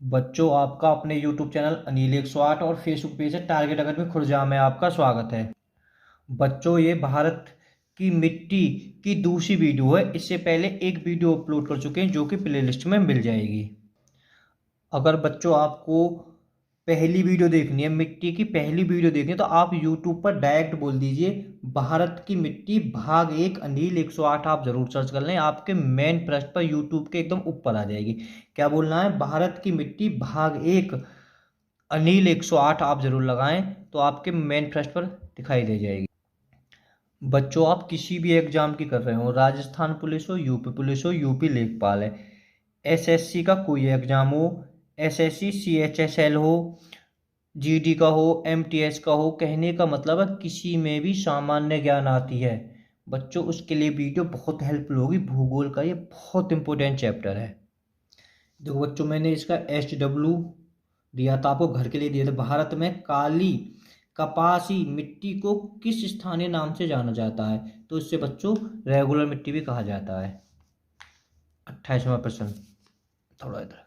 बच्चों, आपका अपने YouTube चैनल अनिल 108 और फेसबुक पेज है टारगेट अगर में खुर्जा में आपका स्वागत है। बच्चों, ये भारत की मिट्टी की दूसरी वीडियो है। इससे पहले एक वीडियो अपलोड कर चुके हैं जो कि प्लेलिस्ट में मिल जाएगी। अगर बच्चों आपको पहली वीडियो देखनी है, मिट्टी की पहली वीडियो देखनी है, तो आप YouTube पर डायरेक्ट बोल दीजिए भारत की मिट्टी भाग 1 अनिल 108। आप जरूर सर्च कर लें, आपके मेन पृष्ठ पर YouTube के एकदम ऊपर आ जाएगी। क्या बोलना है? भारत की मिट्टी भाग 1 अनिल 108 आप जरूर लगाएं तो आपके मेन पृष्ठ पर दिखाई दे जाएगी। बच्चों, आप किसी भी एग्जाम की कर रहे हो, राजस्थान पुलिस हो, यूपी पुलिस हो, यूपी लेखपाल है, एसएससी का कोई एग्जाम हो, एसएससी सीएचएसएल हो, जीडी का हो, एमटीएस का हो, कहने का मतलब है किसी में भी सामान्य ज्ञान आती है बच्चों, उसके लिए वीडियो बहुत हेल्पफुल होगी। भूगोल का ये बहुत इंपॉर्टेंट चैप्टर है। देखो बच्चों, मैंने इसका SW दिया था, आपको घर के लिए दिया था। भारत में काली कपासी मिट्टी को किस स्थानीय नाम से जाना जाता है? तो इससे बच्चों रेगुलर मिट्टी भी कहा जाता है। 28वां प्रश्न, थोड़ा इधर।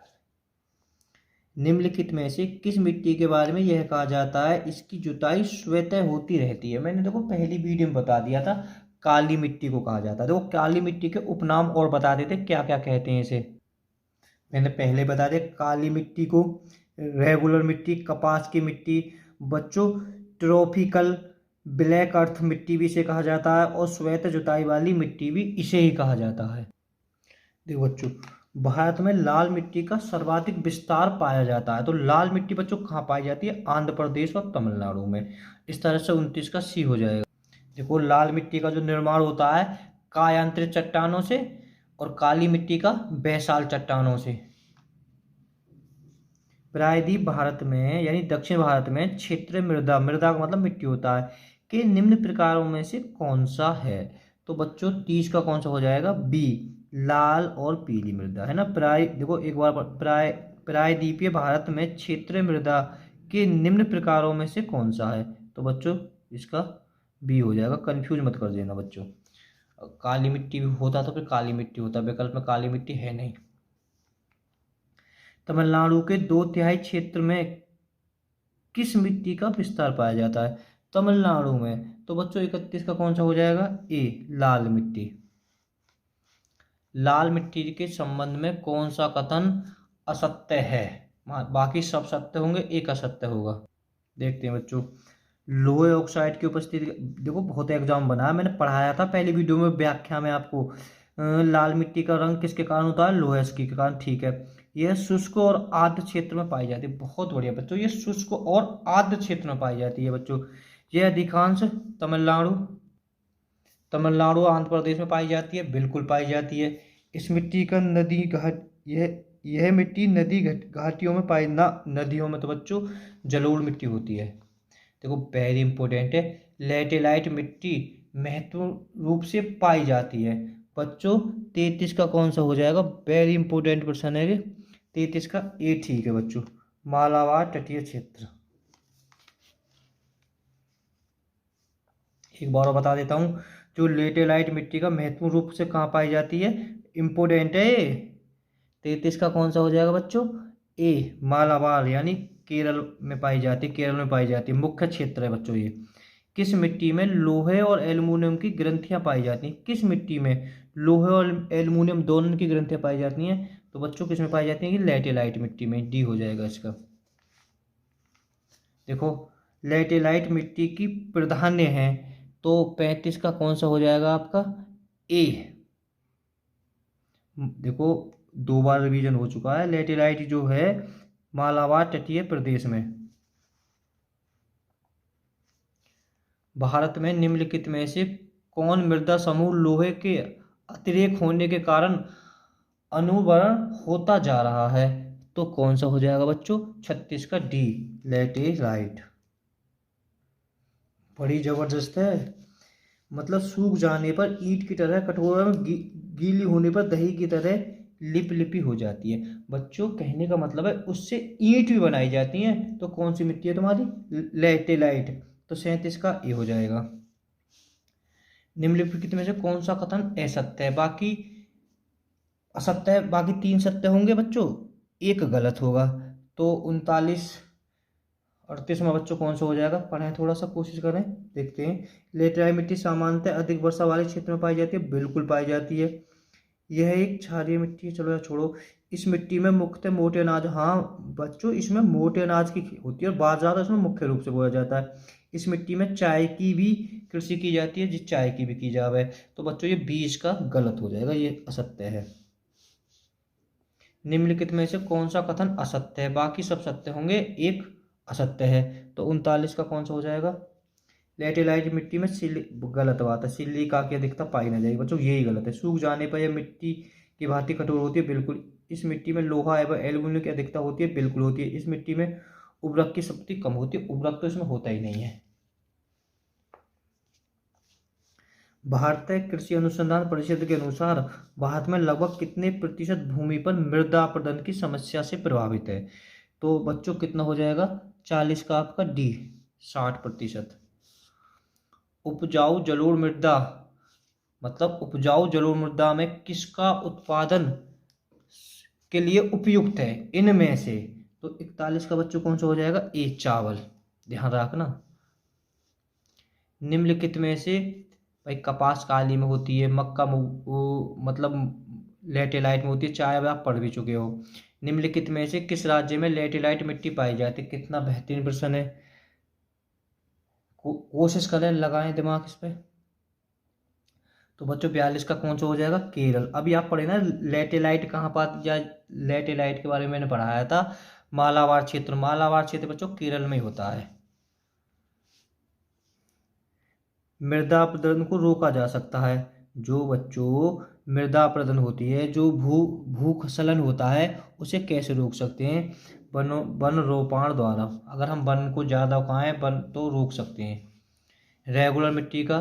निम्नलिखित में से किस मिट्टी के बारे में यह कहा जाता है इसकी जुताई स्वतः होती रहती है? मैंने देखो पहली वीडियो में बता दिया था, काली मिट्टी को कहा जाता है। देखो काली मिट्टी के उपनाम और बता देते क्या क्या कहते हैं इसे। मैंने पहले बता दिया, काली मिट्टी को रेगुलर मिट्टी, कपास की मिट्टी, बच्चों ट्रॉपिकल ब्लैक अर्थ मिट्टी भी इसे कहा जाता है, और श्वेत जुताई वाली मिट्टी भी इसे ही कहा जाता है। देखो बच्चों, भारत में लाल मिट्टी का सर्वाधिक विस्तार पाया जाता है। तो लाल मिट्टी बच्चों कहाँ पाई जाती है? आंध्र प्रदेश और तमिलनाडु में। इस तरह से 29 का सी हो जाएगा। देखो, लाल मिट्टी का जो निर्माण होता है कायांतरित चट्टानों से, और काली मिट्टी का बेसाल चट्टानों से। प्रायद्वीप भारत में यानी दक्षिण भारत में क्षेत्रीय मृदा, मृदा का मतलब मिट्टी होता है, कि निम्न प्रकारों में से कौन सा है? तो बच्चों 30 का कौन सा हो जाएगा? बी, लाल और पीली मृदा, है ना। देखो एक बार प्रायद्वीपीय भारत में क्षेत्रीय मृदा के निम्न प्रकारों में से कौन सा है? तो बच्चों इसका बी हो जाएगा। कंफ्यूज मत कर देना बच्चों, काली मिट्टी होता तो फिर काली मिट्टी होता, विकल्प में काली मिट्टी है नहीं। तमिलनाडु के 2/3 क्षेत्र में किस मिट्टी का विस्तार पाया जाता है? तमिलनाडु में। तो बच्चों 31 का कौन सा हो जाएगा? ए, लाल मिट्टी। लाल मिट्टी के संबंध में कौन सा कथन असत्य है? बाकी सब सत्य होंगे, एक असत्य होगा। देखते हैं बच्चों, लोहे ऑक्साइड की उपस्थिति। देखो बहुत एग्जाम बना है, मैंने पढ़ाया था पहली वीडियो में व्याख्या में आपको। लाल मिट्टी का रंग किसके कारण होता है? लोहेस्की के कारण। ठीक है, यह शुष्क और आर्द्र क्षेत्र में पाई जाती है। बहुत बढ़िया बच्चों, ये शुष्क और आर्द्र क्षेत्र में पाई जाती है बच्चों। यह अधिकांश तमिलनाडु तमिलनाडु आंध्र प्रदेश में पाई जाती है, बिल्कुल पाई जाती है। इस मिट्टी का नदी घाट यह मिट्टी नदी घाटियों में पाई ना, नदियों में तो बच्चों जलोढ़ मिट्टी होती है। देखो वेरी इंपॉर्टेंट है, लेटेलाइट मिट्टी महत्वपूर्ण रूप से पाई जाती है। बच्चों 33 का कौन सा हो जाएगा? वेरी इंपॉर्टेंट क्वेश्चन है ये। 33 का ए ठीक है बच्चों, मालाबार तटीय क्षेत्र। एक बार और बता देता हूँ, जो लेटेलाइट मिट्टी का महत्वपूर्ण रूप से कहाँ पाई जाती है? इंपोर्टेंट है ये। 33 का कौन सा हो जाएगा बच्चों? ए, मालाबार, यानी केरल में पाई जाती है, केरल में पाई जाती है, मुख्य क्षेत्र है बच्चों ये। किस मिट्टी में लोहे और एल्युमिनियम की ग्रंथियां पाई जाती हैं? किस मिट्टी में लोहे और एल्युमिनियम दोनों की ग्रंथियां पाई जाती हैं? तो बच्चों किस में पाई जाती हैं? कि लेटेलाइट मिट्टी में। डी हो जाएगा इसका। देखो, लेटेलाइट मिट्टी की प्राधान्य है, तो 35 का कौन सा हो जाएगा आपका? ए। देखो 2 बार रिवीजन हो चुका है, लेटेराइट जो है मालाबार तटीय प्रदेश में। भारत में निम्नलिखित में से कौन मृदा समूह लोहे के अतिरेक होने के कारण अनुवरण होता जा रहा है? तो कौन सा हो जाएगा बच्चों? 36 का डी, लेटेराइट। बड़ी जबरदस्त है, मतलब सूख जाने पर ईंट की तरह, कठोर में गीली होने पर दही की तरह लिप लिपी हो जाती है। बच्चों कहने का मतलब है उससे ईंट भी बनाई जाती है। तो कौन सी मिट्टी है तुम्हारी? लेटेलाइट। तो 37 का ए हो जाएगा। निम्नलिखित में से कौन सा कथन असत्य है? बाकी असत्य है, बाकी 3 सत्य होंगे बच्चों। एक गलत होगा। तो 38 में बच्चों कौन सा हो जाएगा? पढ़ें, थोड़ा सा कोशिश करें, देखते हैं। लेटराइट मिट्टी सामान्यतः अधिक वर्षा वाले क्षेत्र में पाई जाती है, बिल्कुल पाई जाती है। यह एक क्षारीय मिट्टी है, चलो यार छोड़ो। इस मिट्टी में मुख्यतः मोटे अनाज, हाँ बच्चों इसमें मोटे अनाज की होती है और बहुत ज़्यादा इसमें मुख्य रूप से बोया जाता है। इस मिट्टी में चाय की भी कृषि की जाती है, जिस चाय की भी की जावे। तो बच्चों ये 20 का गलत हो जाएगा, ये असत्य है। निम्नलिखित में से कौन सा कथन असत्य है? बाकी सब सत्य होंगे, एक असत्य है। तो 39 का कौन सा हो जाएगा? लेटेलाइट मिट्टी में गलत बात है, सिलिका की अधिकता पाई ना जाएगी बच्चों, यही गलत है। सूख जाने पर यह मिट्टी की भांति कठोर होती है, बिल्कुल। इस मिट्टी में लोहा एवं एल्यूमिनियम की अधिकता होती है, बिल्कुल होती है। इस मिट्टी में उर्वरक की शक्ति कम होती है, उर्वरक तो इसमें होता ही नहीं है। भारतीय कृषि अनुसंधान परिषद के अनुसार भारत में लगभग कितने प्रतिशत भूमि पर मृदा अपरदन की समस्या से प्रभावित है? तो बच्चों कितना हो जाएगा? 40 का आपका डी, 60%। उपजाऊ जलोढ़ मृदा, मतलब उपजाऊ जलोढ़ मृदा में किसका उत्पादन के लिए उपयुक्त है इनमें से? तो 41 का बच्चों कौन सा हो जाएगा? ए, चावल। ध्यान रखना। निम्नलिखित में से भाई कपास काली में होती है, मक्का मतलब लेटेलाइट में होती है, चाय आप पढ़ भी चुके हो। निम्नलिखित में से किस राज्य में लेटेलाइट मिट्टी पाई जाती है? कितना बेहतरीन प्रश्न है, कोशिश करें, लगाएं दिमाग इस पे। तो बच्चों 42 का कौन सा हो जाएगा? केरल। अभी आप पढ़े ना लेटेलाइट कहाँ पाती जाए, लेटेलाइट के बारे में मैंने पढ़ाया था, मालाबार क्षेत्र। मालाबार क्षेत्र बच्चों केरल में ही होता है। मृदा अपरदन को रोका जा सकता है। जो बच्चों मृदा अपरदन होती है, जो भूस्खलन होता है, उसे कैसे रोक सकते हैं? वन रोपण द्वारा। अगर हम वन को ज़्यादा उगाएं वन तो रोक सकते हैं। रेगुलर मिट्टी का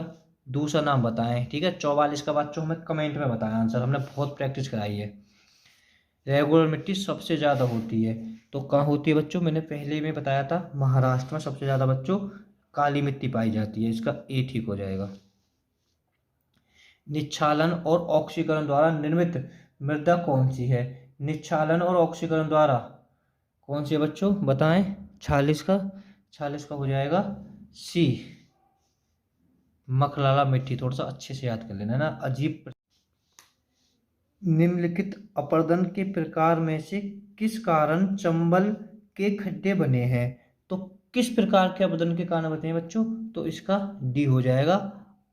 दूसरा नाम बताएं, ठीक है। 44 का बच्चों हमें कमेंट में बताएं आंसर, हमने बहुत प्रैक्टिस कराई है। रेगुलर मिट्टी सबसे ज़्यादा होती है, तो कहाँ होती है बच्चों? मैंने पहले में बताया था, महाराष्ट्र में सबसे ज़्यादा बच्चों काली मिट्टी पाई जाती है, इसका ए ठीक हो जाएगा। निच्छालन और ऑक्सीकरण द्वारा निर्मित मृदा कौन सी है? निच्छालन और ऑक्सीकरण द्वारा कौन सी है बच्चों, बताएं। 46 का हो जाएगा सी, मखलाला मिट्टी। थोड़ा सा अच्छे से याद कर लेना ना, अजीब। निम्नलिखित अपरदन के प्रकार में से किस कारण चंबल के खड्डे बने हैं? तो किस प्रकार के अपरदन के कारण बने हैं बच्चों? तो इसका डी हो जाएगा,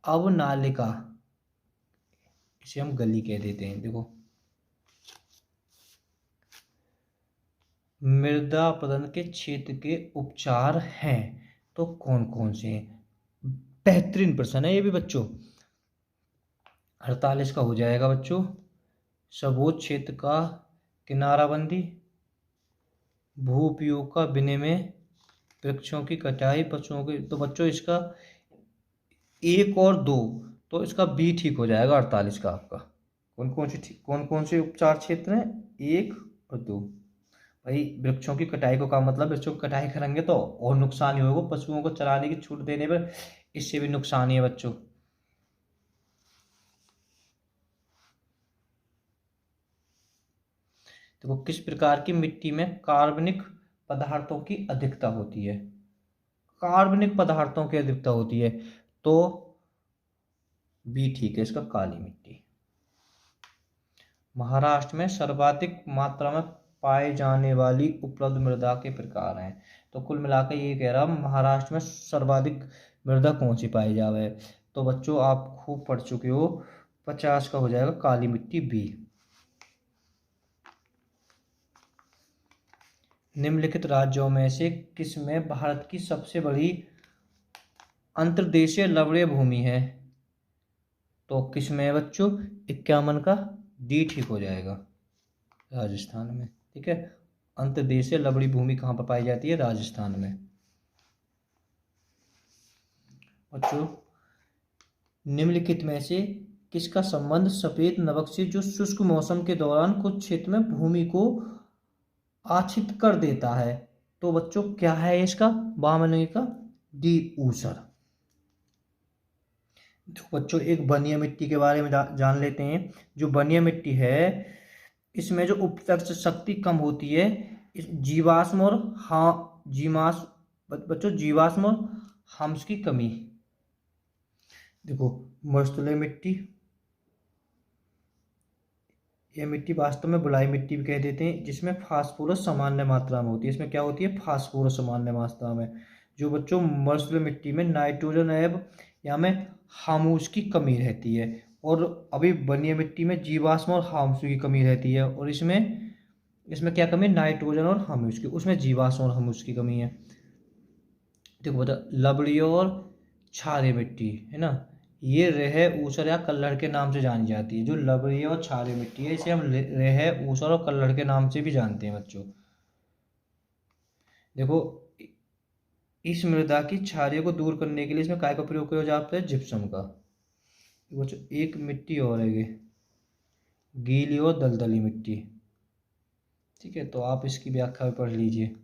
अवनालिका। इसे हम गली कह देते हैं। देखो, मृदा अपरदन के क्षेत्र के उपचार हैं, तो कौन कौन से हैं? बेहतरीन प्रश्न है ये भी बच्चों। 48 का हो जाएगा बच्चों, सबोच क्षेत्र का किनाराबंदी, भू उपयोग का विनिमय, वृक्षों की कटाई, पशुओं की। तो बच्चों इसका एक और दो, तो इसका बी ठीक हो जाएगा 48 का आपका। कौन कौन से उपचार क्षेत्र हैं? एक और दो। भाई वृक्षों की कटाई को, का मतलब वृक्षों की कटाई करेंगे तो और नुकसान ही होगा, पशुओं को चराने की छूट देने पर इससे भी नुकसान ही है बच्चों। देखो, किस प्रकार की मिट्टी में कार्बनिक पदार्थों की अधिकता होती है? कार्बनिक पदार्थों की अधिकता होती है, तो बी ठीक है इसका, काली मिट्टी। महाराष्ट्र में सर्वाधिक मात्रा में पाए जाने वाली उपलब्ध मृदा के प्रकार हैं। तो कुल मिलाकर ये कह रहा महाराष्ट्र में सर्वाधिक मृदा कौन सी पाई जावे? तो बच्चों आप खूब पढ़ चुके हो, 50 का हो जाएगा काली मिट्टी, बी। निम्नलिखित राज्यों में से किस में भारत की सबसे बड़ी अंतर्देशीय लवणीय भूमि है? तो किस में है बच्चों? 51 का डी ठीक हो जाएगा, राजस्थान में, ठीक है। अंतर्देशीय लवणीय भूमि कहाँ पर पाई जाती है? राजस्थान में। बच्चों निम्नलिखित में से किसका संबंध सफेद नमक से, जो शुष्क मौसम के दौरान कुछ क्षेत्र में भूमि को आच्छादित कर देता है? तो बच्चों क्या है इसका? वामन का डी, ऊसर। तो बच्चों एक बनिया मिट्टी के बारे में जान लेते हैं। जो बनिया मिट्टी है, इसमें जो उपसर्ग शक्ति कम होती है। इस जीवाश्म और जीवाश्म, बच्चों जीवाश्म और हम्स की कमी। देखो मरुस्थलीय मिट्टी, यह मिट्टी वास्तव में बलुई मिट्टी भी कह देते हैं, जिसमें फास्फोरस सामान्य मात्रा में होती है। इसमें क्या होती है? फास्फोरस सामान्य मात्रा में। जो बच्चों मरुस्थलीय मिट्टी में नाइट्रोजन एवं या में हामुस की कमी रहती है, और अभी बलुई मिट्टी में जीवाश्म और हामुस की कमी रहती है। और इसमें इसमें क्या कमी है? नाइट्रोजन और हामुस की, उसमें जीवाश्म और हामुस की कमी है। देखो बता, लवणीय और क्षारीय मिट्टी है ना, ये रेह ऊसर या कल्हड़ के नाम से जानी जाती है। जो लवणीय और क्षारीय मिट्टी है, इसे हम रेह ऊसर और कल्हड़ के नाम से भी जानते हैं बच्चों। देखो इस मृदा की क्षारीय को दूर करने के लिए इसमें काय का प्रयोग किया जाता है? जिप्सम का। बच्चों एक मिट्टी और है ये, गीली और दलदली मिट्टी। ठीक है, तो आप इसकी व्याख्या पढ़ लीजिए।